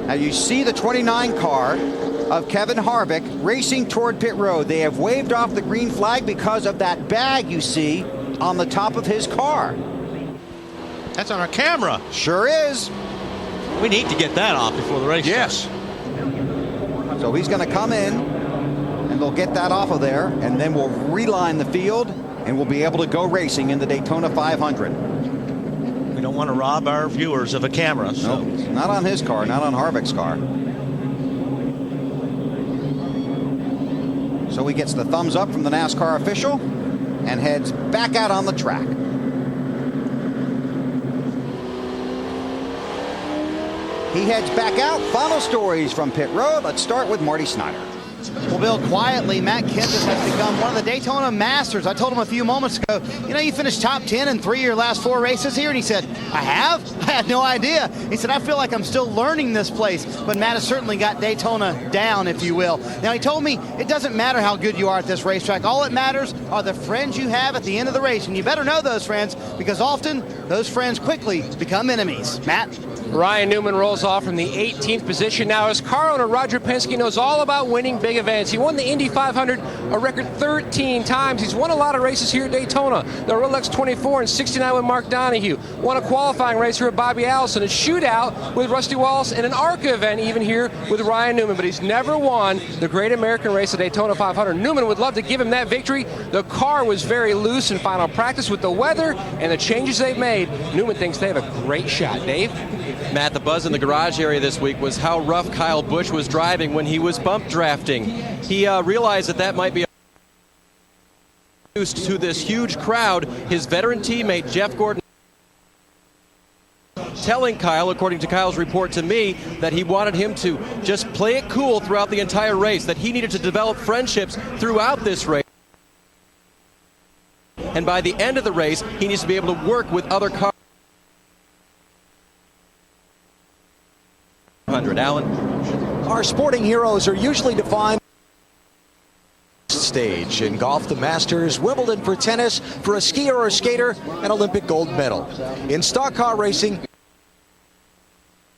Now you see the 29 car of Kevin Harvick racing toward pit road. They have waved off the green flag because of that bag you see on the top of his car. That's on our camera. Sure is. We need to get that off before the race Yes. starts. So he's going to come in, and they'll get that off of there, and then we'll reline the field, and we'll be able to go racing in the Daytona 500. We don't want to rob our viewers of a camera. So. No, not on his car, not on Harvick's car. So he gets the thumbs up from the NASCAR official and heads back out on the track. He heads back out. Final stories from pit road. Let's start with Marty Snyder. Well, Bill, quietly, Matt Kenseth has become one of the Daytona Masters. I told him a few moments ago, you know, you finished top 10 in 3 of your last 4 races here. And he said, I have? I had no idea. He said, I feel like I'm still learning this place. But Matt has certainly got Daytona down, if you will. Now, he told me it doesn't matter how good you are at this racetrack. All that matters are the friends you have at the end of the race. And you better know those friends, because often those friends quickly become enemies. Matt? Ryan Newman rolls off from the 18th position. Now, his car owner, Roger Penske, knows all about winning big events. He won the Indy 500 a record 13 times. He's won a lot of races here at Daytona. The Rolex 24 and 69 with Mark Donohue. Won a qualifying race here with Bobby Allison. A shootout with Rusty Wallace and an ARCA event even here with Ryan Newman. But he's never won the Great American Race at Daytona 500. Newman would love to give him that victory. The car was very loose in final practice with the weather and the changes they've made. Newman thinks they have a great shot. Dave? Matt, the buzz in the garage area this week was how rough Kyle Busch was driving when he was bump drafting. He realized that might be to this huge crowd. His veteran teammate Jeff Gordon telling Kyle, according to Kyle's report to me, that he wanted him to just play it cool throughout the entire race, that he needed to develop friendships throughout this race. And by the end of the race, he needs to be able to work with other cars. Alan? Our sporting heroes are usually defined stage. In golf, the Masters, Wimbledon for tennis, for a skier or a skater, an Olympic gold medal. In stock car racing,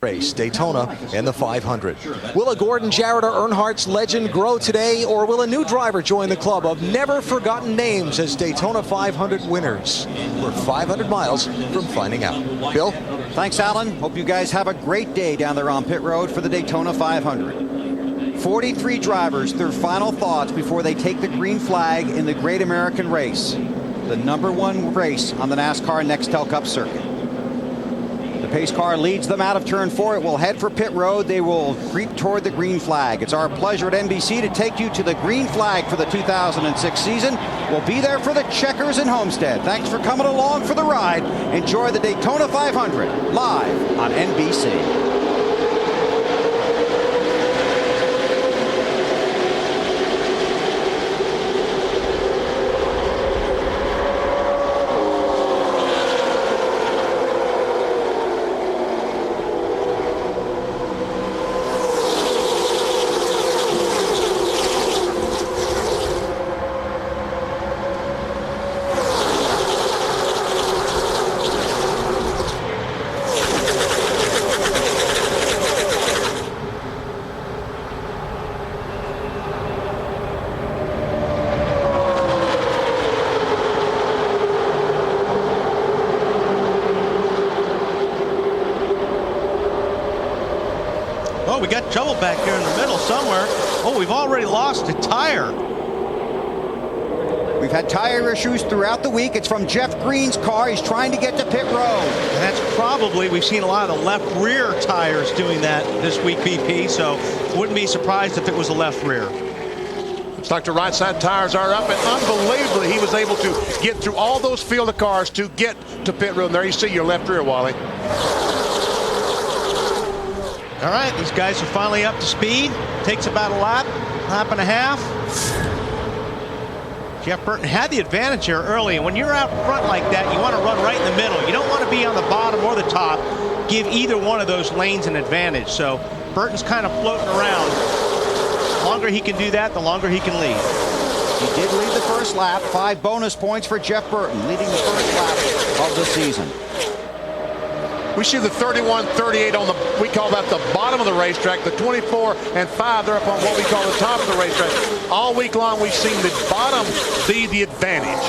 race, Daytona and the 500. Will a Gordon, Jarrett, or Earnhardt's legend grow today, or will a new driver join the club of never forgotten names as Daytona 500 winners? We're 500 miles from finding out. Bill? Thanks, Alan. Hope you guys have a great day down there on pit road for the Daytona 500. 43 drivers, their final thoughts before they take the green flag in the Great American Race, the #1 race on the NASCAR NEXTEL Cup circuit. The pace car leads them out of turn 4. It will head for pit road. They will creep toward the green flag. It's our pleasure at NBC to take you to the green flag for the 2006 season. We'll be there for the checkers in Homestead. Thanks for coming along for the ride. Enjoy the Daytona 500 live on NBC. Oh, we got trouble back here in the middle somewhere. Oh, we've already lost a tire. We've had tire issues throughout the week. It's from Jeff Green's car. He's trying to get to pit road. And that's probably, we've seen a lot of the left rear tires doing that this week, BP, so wouldn't be surprised if it was the left rear. Looks like the right side tires are up, and unbelievably, he was able to get through all those field of cars to get to pit road. And there you see your left rear, Wally. All right, these guys are finally up to speed. Takes about a lap and a half. Jeff Burton had the advantage here early, and when you're out front like that, you want to run right in the middle. You don't want to be on the bottom or the top. Give either one of those lanes an advantage. So Burton's kind of floating around. The longer he can do that, the longer he can lead. He did lead the first lap. 5 bonus points for Jeff Burton, leading the first lap of the season. We see the 31, 38 on the, we call that the bottom of the racetrack. The 24 and 5, they're up on what we call the top of the racetrack. All week long, we've seen the bottom be the advantage.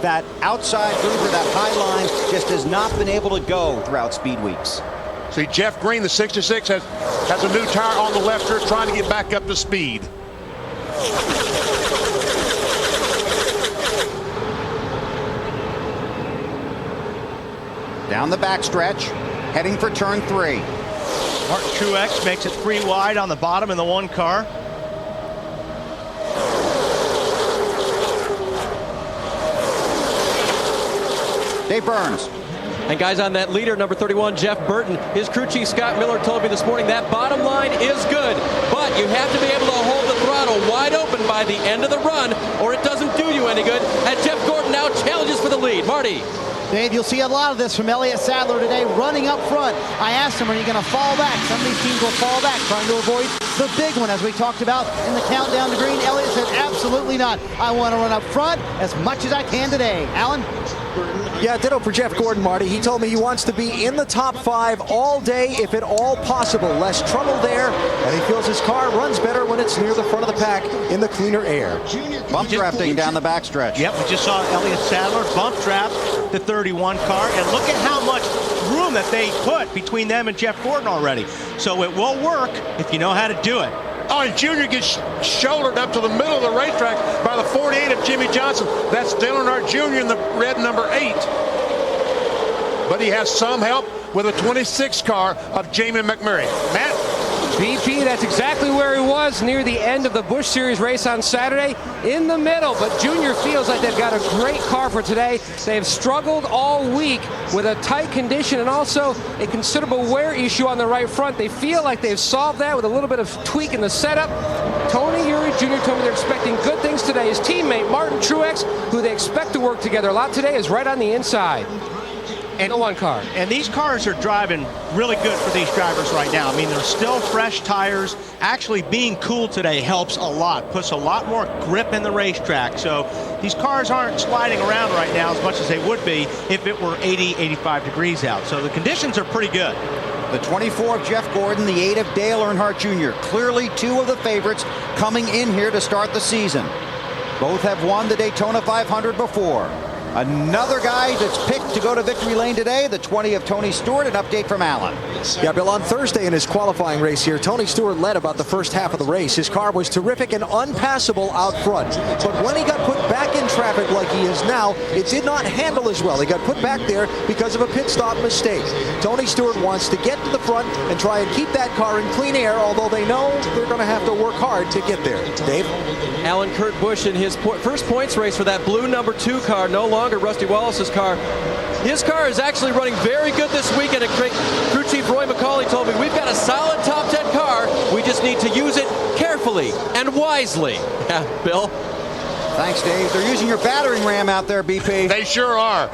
That outside groove or that high line just has not been able to go throughout speed weeks. See, Jeff Green, the 66, has a new tire on the left rear, trying to get back up to speed. Down the backstretch, heading for turn 3. Martin Truex makes it 3 wide on the bottom in the 1 car. Dave Burns. And guys, on that leader, number 31, Jeff Burton, his crew chief Scott Miller told me this morning that bottom line is good, but you have to be able to hold the throttle wide open by the end of the run, or it doesn't do you any good. And Jeff Gordon now challenges for the lead. Marty. Dave, you'll see a lot of this from Elliott Sadler today, running up front. I asked him, are you going to fall back? Some of these teams will fall back, trying to avoid the big one, as we talked about in the countdown to green. Elliott said, absolutely not. I want to run up front as much as I can today. Alan? Yeah, ditto for Jeff Gordon, Marty. He told me he wants to be in the top 5 all day, if at all possible. Less trouble there, and he feels his car runs better when it's near the front of the pack in the cleaner air. Bump drafting down the backstretch. Yep, we just saw Elliott Sadler bump draft the 31 car, and look at how much room that they put between them and Jeff Gordon already. So it will work if you know how to do it. Oh, and Junior gets shouldered up to the middle of the racetrack by the 48 of Jimmy Johnson. That's Dale Earnhardt Jr. in the red number 8. But he has some help with a 26 car of Jamie McMurray. Matt? BP, that's exactly where he was near the end of the Busch Series race on Saturday, in the middle. But Junior feels like they've got a great car for today. They've struggled all week with a tight condition and also a considerable wear issue on the right front. They feel like they've solved that with a little bit of tweak in the setup. Tony Eury Jr. told me they're expecting good things today. His teammate, Martin Truex, who they expect to work together a lot today, is right on the inside. And the 1 car. And these cars are driving really good for these drivers right now. I mean, they're still fresh tires. Actually, being cool today helps a lot, puts a lot more grip in the racetrack. So these cars aren't sliding around right now as much as they would be if it were 80, 85 degrees out. So the conditions are pretty good. The 24 of Jeff Gordon, the 8 of Dale Earnhardt Jr. Clearly 2 of the favorites coming in here to start the season. Both have won the Daytona 500 before. Another guy that's picked to go to victory lane today, the 20 of Tony Stewart. An update from Alan. Yeah, Bill, on Thursday in his qualifying race here, Tony Stewart led about the first half of the race. His car was terrific and unpassable out front. But when he got put back in traffic like he is now, it did not handle as well. He got put back there because of a pit stop mistake. Tony Stewart wants to get to the front and try and keep that car in clean air, although they know they're going to have to work hard to get there. Dave? Alan, Kurt Busch in his first points race for that blue number 2 car, no longer Rusty Wallace's car. His car is actually running very good this weekend. Crew Chief Roy McCauley told me, we've got a solid top 10 car. We just need to use it carefully and wisely. Yeah, Bill? Thanks, Dave. They're using your battering ram out there, BP. They sure are.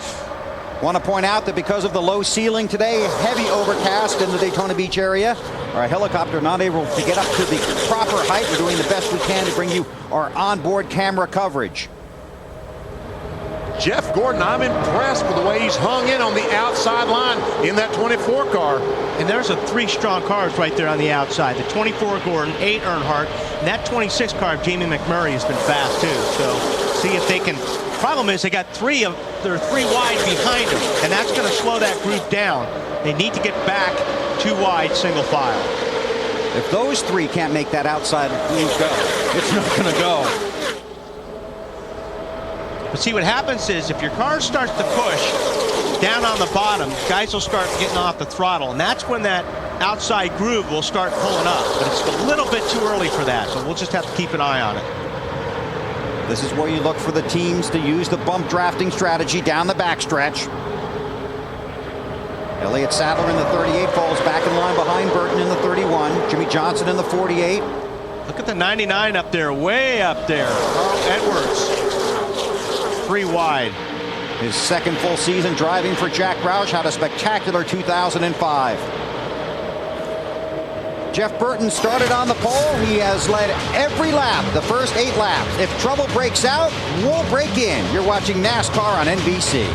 Want to point out that because of the low ceiling today, heavy overcast in the Daytona Beach area, our helicopter not able to get up to the proper height. We're doing the best we can to bring you our onboard camera coverage. Jeff Gordon, I'm impressed with the way he's hung in on the outside line in that 24 car. And there's 3 strong cars right there on the outside. The 24 Gordon, 8 Earnhardt, and that 26 car of Jamie McMurray has been fast too. So see if they can. Problem is they're 3 wide behind them, and that's going to slow that group down. They need to get back 2 wide, single file. If those 3 can't make that outside group go, it's not going to go. But see, what happens is if your car starts to push down on the bottom, guys will start getting off the throttle, and that's when that outside groove will start pulling up. But it's a little bit too early for that, so we'll just have to keep an eye on it. This is where you look for the teams to use the bump drafting strategy down the backstretch. Elliott Sadler in the 38 falls back in line behind Burton in the 31. Jimmy Johnson in the 48. Look at the 99 up there, way up there. Carl Edwards. 3 wide. His second full season driving for Jack Roush had a spectacular 2005. Jeff Burton started on the pole. He has led every lap, the first 8 laps. If trouble breaks out, we'll break in. You're watching NASCAR on NBC.